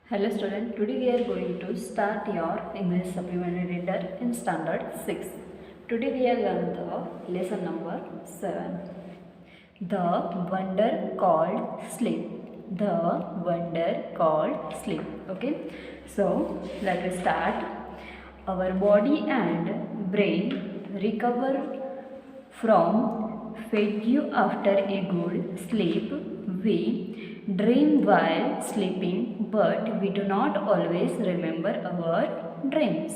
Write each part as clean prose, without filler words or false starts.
Hello student, today we are going to start your English supplementary reader in standard 6. Today we are learning the lesson number 7. The wonder called sleep. The wonder called sleep. Okay, so let us start. Our body and brain recover from fatigue after a good sleep. We dream while sleeping, but we do not always remember our dreams.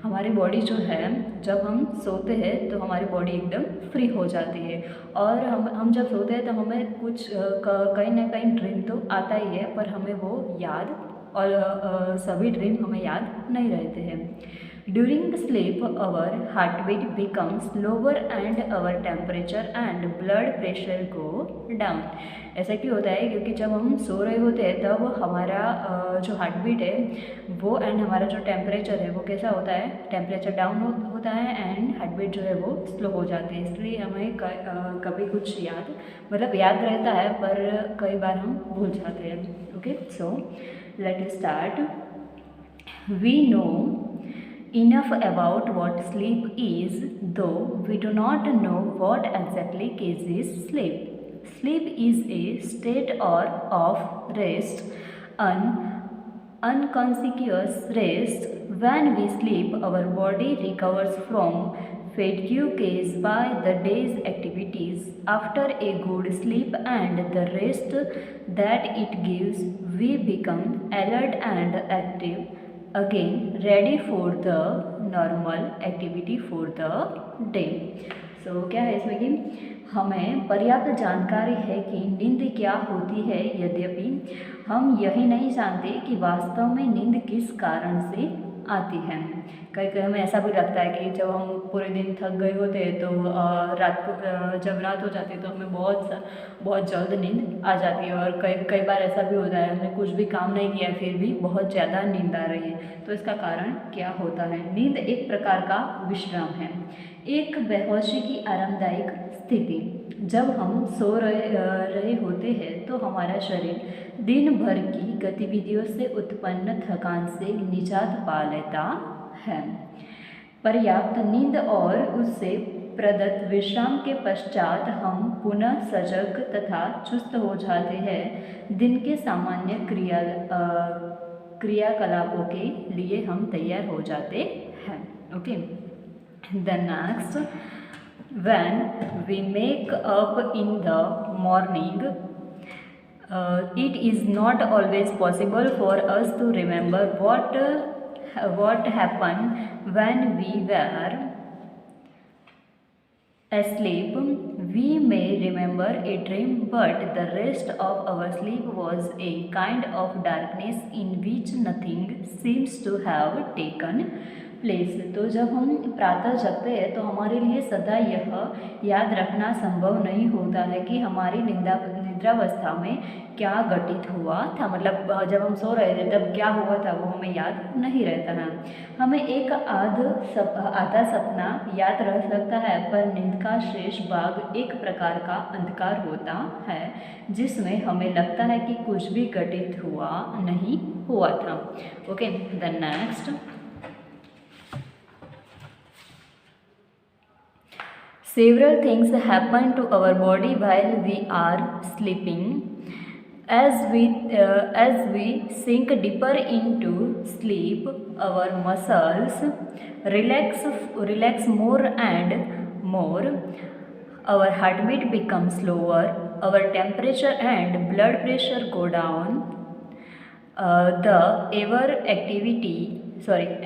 हमारी body जो है जब हम सोते हैं तो हमारी body एकदम फ्री हो जाती है और हम जब सोते हैं तो हमें कुछ कहीं ना कहीं ड्रीम तो आता ही है, पर हमें वो याद और सभी ड्रीम हमें याद नहीं रहते हैं. During sleep, our heartbeat becomes lower and our temperature and blood pressure go down. ऐसा क्यों होता है? क्योंकि जब हम सो रहे होते हैं तब हमारा जो हार्ट बीट है वो एंड हमारा जो टेम्परेचर है वो कैसा होता है? टेम्परेचर डाउन होता है एंड हार्ट बीट जो है वो स्लो हो जाती है. इसलिए हमें कभी कुछ याद रहता है पर कई बार हम भूल जाते हैं. Okay, so let us start. We know enough about what sleep is, though we do not know what exactly causes sleep. Sleep is a state or of rest, an unconscious rest. When we sleep, our body recovers from fatigue caused by the day's activities. After a good sleep and the rest that it gives, we become alert and active again, ready for the normal activity for the day. So क्या है इसमें कि हमें पर्याप्त जानकारी है कि नींद क्या होती है, यद्यपि हम यही नहीं जानते कि वास्तव में नींद किस कारण से आती है. कई कई हमें ऐसा भी लगता है कि जब हम पूरे दिन थक गए होते हैं तो जब रात हो जाती है तो हमें बहुत जल्द नींद आ जाती है. और कई बार ऐसा भी होता है हमने कुछ भी काम नहीं किया फिर भी बहुत ज़्यादा नींद आ रही है. तो इसका कारण क्या होता है? नींद एक प्रकार का विश्राम है, एक बेहोशी की आरामदायक स्थिति. जब हम सो रहे होते हैं तो हमारा शरीर दिन भर की गतिविधियों से उत्पन्न थकान से निजात पा लेता है. पर्याप्त नींद और उससे प्रदत्त विश्राम के पश्चात हम पुनः सजग तथा चुस्त हो जाते हैं. दिन के सामान्य क्रियाकलापों के लिए हम तैयार हो जाते हैं. Okay, the next. When we make up in the morning, it is not always possible for us to remember what happened when we were asleep. We may remember a dream, but the rest of our sleep was a kind of darkness in which nothing seems to have taken place. तो जब हम प्रातः जगते हैं तो हमारे लिए सदा यह याद रखना संभव नहीं होता है कि हमारी निद्रावस्था में क्या घटित हुआ था. मतलब जब हम सो रहे थे तब क्या हुआ था वो हमें याद नहीं रहता है. हमें एक आधा सपना याद रह सकता है, पर नींद का शेष भाग एक प्रकार का अंधकार होता है जिसमें हमें लगता है कि कुछ भी घटित नहीं हुआ था. Okay, the next. Several things happen to our body while we are sleeping. As we sink deeper into sleep, our muscles relax more and more. Our heartbeat becomes slower. Our temperature and blood pressure go down.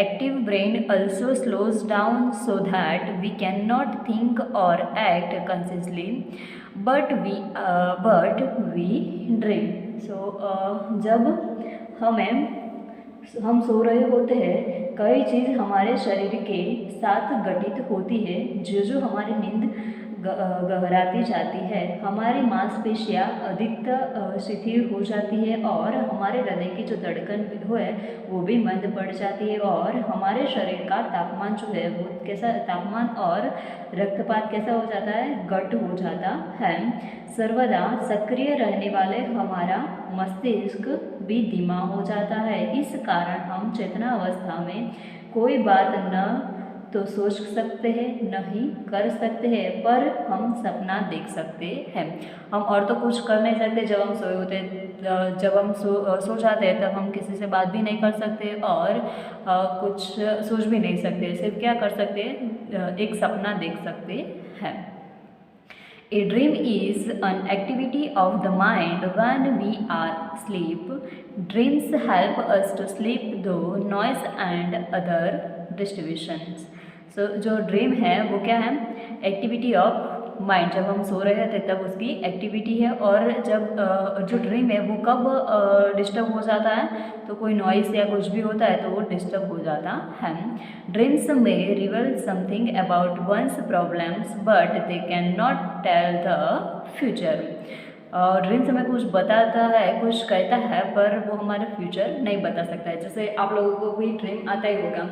Active brain also slows down so that we cannot think or act consciously, but we dream. So जब हम सो रहे होते हैं कई चीज़ हमारे शरीर के साथ घटित होती है जो हमारी नींद गहराती जाती है, हमारी मांसपेशियाँ अधिकतर शिथिल हो जाती है और हमारे हृदय की जो धड़कन है वो भी मंद पड़ जाती है और हमारे शरीर का तापमान जो है वो कैसा, तापमान और रक्तपात कैसा हो जाता है, घट हो जाता है। सर्वदा सक्रिय रहने वाले हमारा मस्तिष्क भी धीमा हो जाता है। इस कारण हम चेतना अवस्था में कोई बात न तो सोच सकते हैं, न ही कर सकते हैं, पर हम सपना देख सकते हैं। हम और तो कुछ कर नहीं सकते जब हम सोए होते, जब हम सो जाते हैं तब हम किसी से बात भी नहीं कर सकते और कुछ सोच भी नहीं सकते। सिर्फ क्या कर सकते हैं, एक सपना देख सकते हैं। A dream is an activity of the mind when we are asleep. Dreams help us to sleep through noise and other distractions. So जो ड्रीम है वो क्या है, एक्टिविटी ऑफ माइंड। जब हम सो रहे थे तब उसकी एक्टिविटी है और जब जो ड्रीम है वो कब डिस्टर्ब हो जाता है, तो कोई नॉइस या कुछ भी होता है तो वो डिस्टर्ब हो जाता है। ड्रीम्स में reveal something about one's problems but they can not tell the future. Dreams हमें कुछ बताता है, कुछ कहता है, पर वो हमारा फ्यूचर नहीं बता सकता है। जैसे आप लोगों को भी ड्रीम आता ही होगा,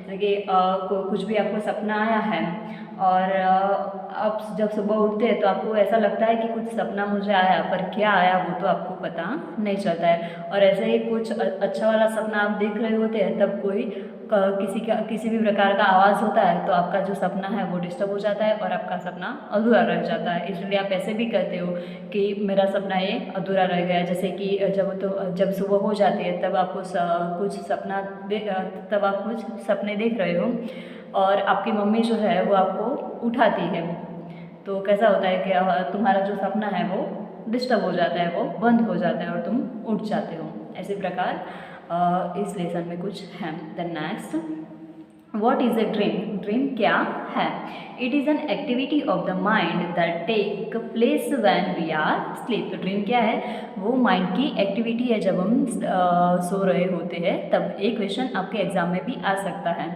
जैसे कि कुछ भी आपको सपना आया है और आप जब सुबह उठते हैं तो आपको ऐसा लगता है कि कुछ सपना मुझे आया, पर क्या आया वो तो आपको पता नहीं चलता है। और ऐसे ही कुछ अच्छा वाला सपना आप देख रहे होते हैं तब कोई किसी भी प्रकार का आवाज़ होता है तो आपका जो सपना है वो डिस्टर्ब हो जाता है और आपका सपना अधूरा रह जाता है। इसलिए आप ऐसे भी कहते हो कि मेरा सपना ये अधूरा रह गया। जैसे कि जब सुबह हो जाती है तब आपको तब आप कुछ सपने देख रहे हो और आपकी मम्मी जो है वो आपको उठाती है, तो कैसा होता है कि तुम्हारा जो सपना है वो डिस्टर्ब हो जाता है, वो बंद हो जाता है और तुम उठ जाते हो। इसी प्रकार इस लेसन में कुछ है। The next, what is a dream? Dream क्या है? It is an activity of the mind that take place when we are sleep. तो ड्रीम क्या है? वो माइंड की एक्टिविटी है जब हम सो रहे होते हैं। तब एक क्वेश्चन आपके एग्जाम में भी आ सकता है,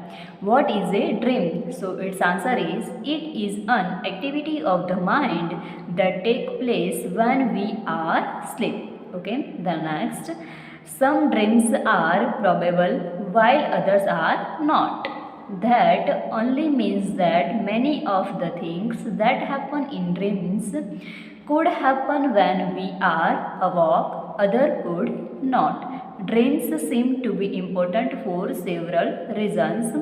what is a dream? So its answer is, it is an activity of the mind that take place when we are sleep. Okay, the next, some dreams are probable while others are not. That only means that many of the things that happen in dreams could happen when we are awake, other could not. Dreams seem to be important for several reasons.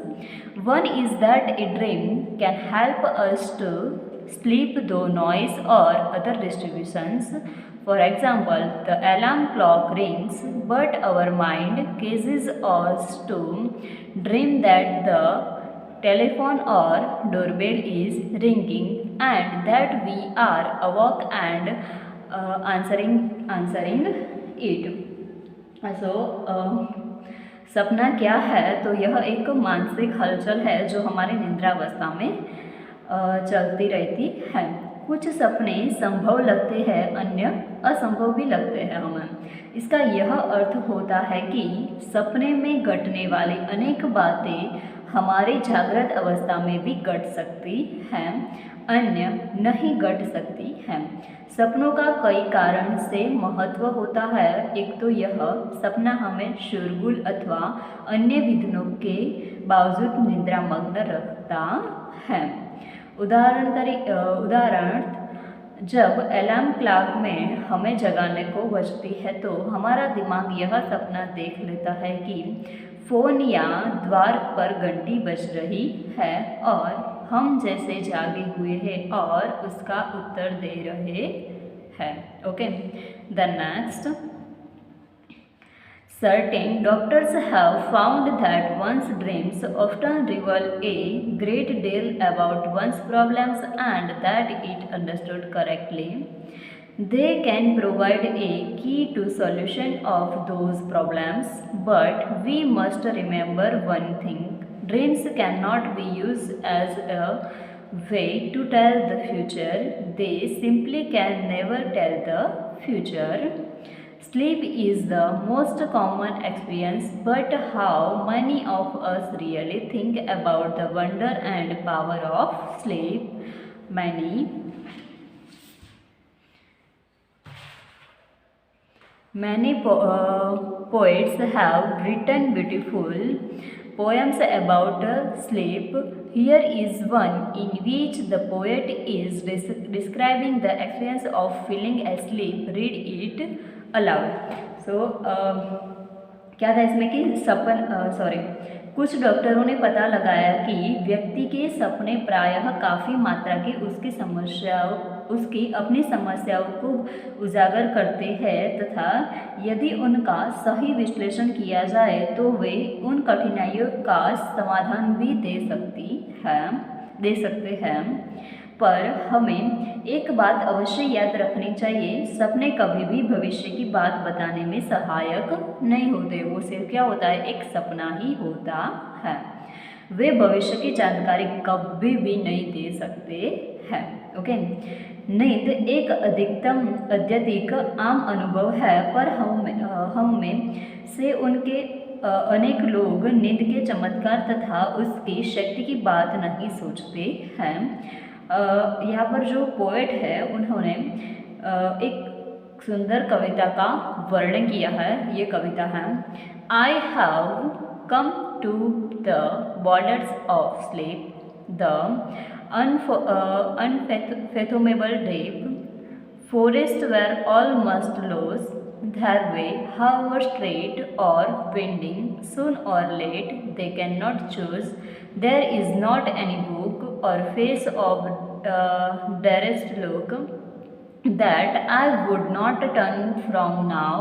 One is that a dream can help us to sleep through noise or other distractions. For example, the alarm clock rings, but our mind causes us to dream that the telephone or doorbell is ringing and that we are awake and answering it. So, सपना क्या है? तो यह एक मानसिक हलचल है जो हमारी निद्रावस्था में चलती रहती है। कुछ सपने संभव लगते हैं, अन्य असंभव भी लगते हैं हमें। इसका यह अर्थ होता है कि सपने में घटने वाली अनेक बातें हमारी जागृत अवस्था में भी घट सकती हैं, अन्य नहीं घट सकती हैं। सपनों का कई कारण से महत्व होता है। एक तो यह सपना हमें शोरगुल अथवा अन्य विघ्नों के बावजूद निद्रामग्न रखता है। उदाहरण, जब अलार्म क्लॉक में हमें जगाने को बजती है तो हमारा दिमाग यह सपना देख लेता है कि फ़ोन या द्वार पर घंटी बज रही है और हम जैसे जागे हुए हैं और उसका उत्तर दे रहे हैं। Okay, the next, certain doctors have found that one's dreams often reveal a great deal about one's problems and that it understood correctly, they can provide a key to solution of those problems. But we must remember one thing, dreams cannot be used as a way to tell the future. They simply can never tell the future. Sleep is the most common experience, but how many of us really think about the wonder and power of sleep? Many poets have written beautiful poems about sleep. Here is one in which the poet is describing the experience of feeling asleep. Read it aloud. So क्या था इसमें कि कुछ डॉक्टरों ने पता लगाया कि व्यक्ति के सपने प्रायः काफ़ी मात्रा की उसकी अपनी समस्याओं को उजागर करते हैं तथा यदि उनका सही विश्लेषण किया जाए तो वे उन कठिनाइयों का समाधान भी दे सकते हैं। पर हमें एक बात अवश्य याद रखनी चाहिए, सपने कभी भी भविष्य की बात बताने में सहायक नहीं होते। वो सिर्फ क्या होता है, एक सपना ही होता है। वे भविष्य की जानकारी कभी भी नहीं दे सकते हैं। ओके, नींद एक अत्यधिक आम अनुभव है, पर हम में से उनके अनेक लोग नींद के चमत्कार तथा उसकी शक्ति की बात नहीं सोचते हैं। यहाँ पर जो पोएट है उन्होंने एक सुंदर कविता का वर्णन किया है। ये कविता है, I have come to the borders of sleep, the unfathomable deep forest where all must lose their way, however straight or winding, soon or late they cannot choose. There is not any book or face of dearest look that I would not turn from now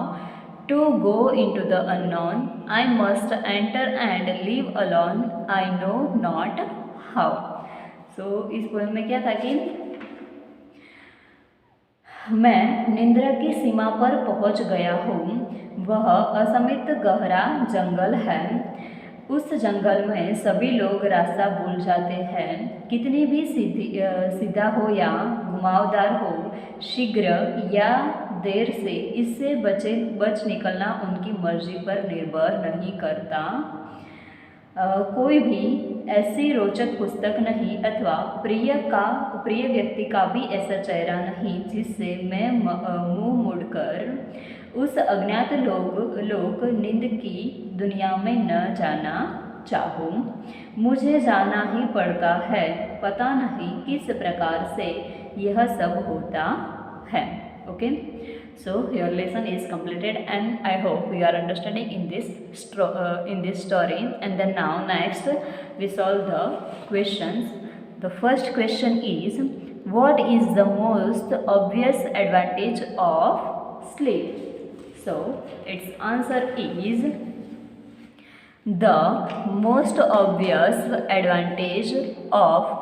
to go into the unknown. I must enter and live alone, I know not how. इस poem में क्या था कि मैं निंद्रा की सीमा पर पहुंच गया हूँ। वह असीमित गहरा जंगल है। उस जंगल में सभी लोग रास्ता भूल जाते हैं। कितनी भी सीधा हो या घुमावदार हो, शीघ्र या देर से इससे बच निकलना उनकी मर्जी पर निर्भर नहीं करता। कोई भी ऐसी रोचक पुस्तक नहीं अथवा प्रिय व्यक्ति का भी ऐसा चेहरा नहीं जिससे मैं मुंह मुड़कर उस अज्ञात लोक नींद की दुनिया में न जाना चाहूँ। मुझे जाना ही पड़ता है, पता नहीं किस प्रकार से यह सब होता है। Okay, so your lesson is completed and I hope you are understanding in this story. And then now next we solve the questions. The first question is, what is the most obvious advantage of sleep? So its answer is, the most obvious advantage of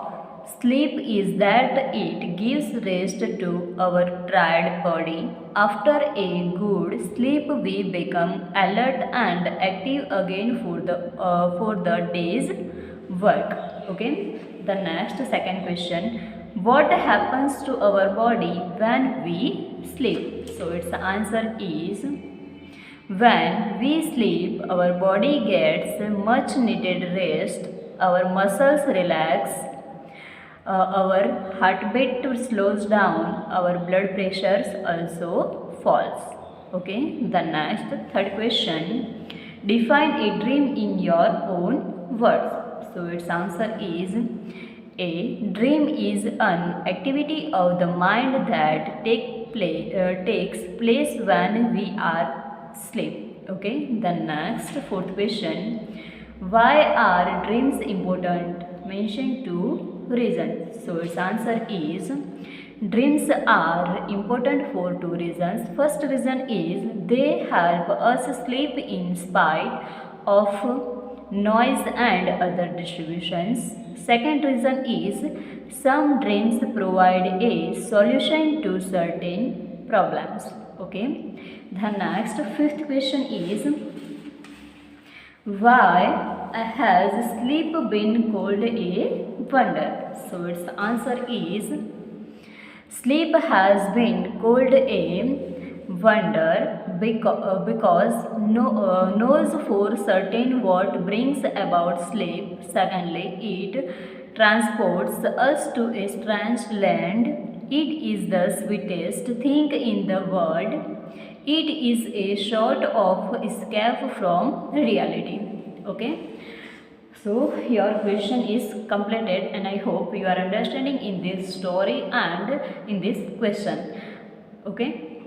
sleep is that it gives rest to our tired body. After a good sleep, we become alert and active again for the day's work. Okay. The next second question: what happens to our body when we sleep? So its answer is, when we sleep, our body gets much needed rest. Our muscles relax. Our heartbeat slows down, our blood pressure also falls. Okay, the next third question, define a dream in your own words. So its answer is, a dream is an activity of the mind that takes place when we are asleep. Okay, the next fourth question, why are dreams important? Mention two reasons. So its answer is, dreams are important for two reasons. First reason is, they help us sleep in spite of noise and other distractions. Second reason is, some dreams provide a solution to certain problems. Okay. The next fifth question is, why has sleep been called a wonder? So its answer is, sleep has been called a wonder because knows for certain what brings about sleep. Secondly, it transports us to a strange land. It is the sweetest thing in the world. It is a sort of escape from reality. Okay. So your question is completed, and I hope you are understanding in this story and in this question. Okay.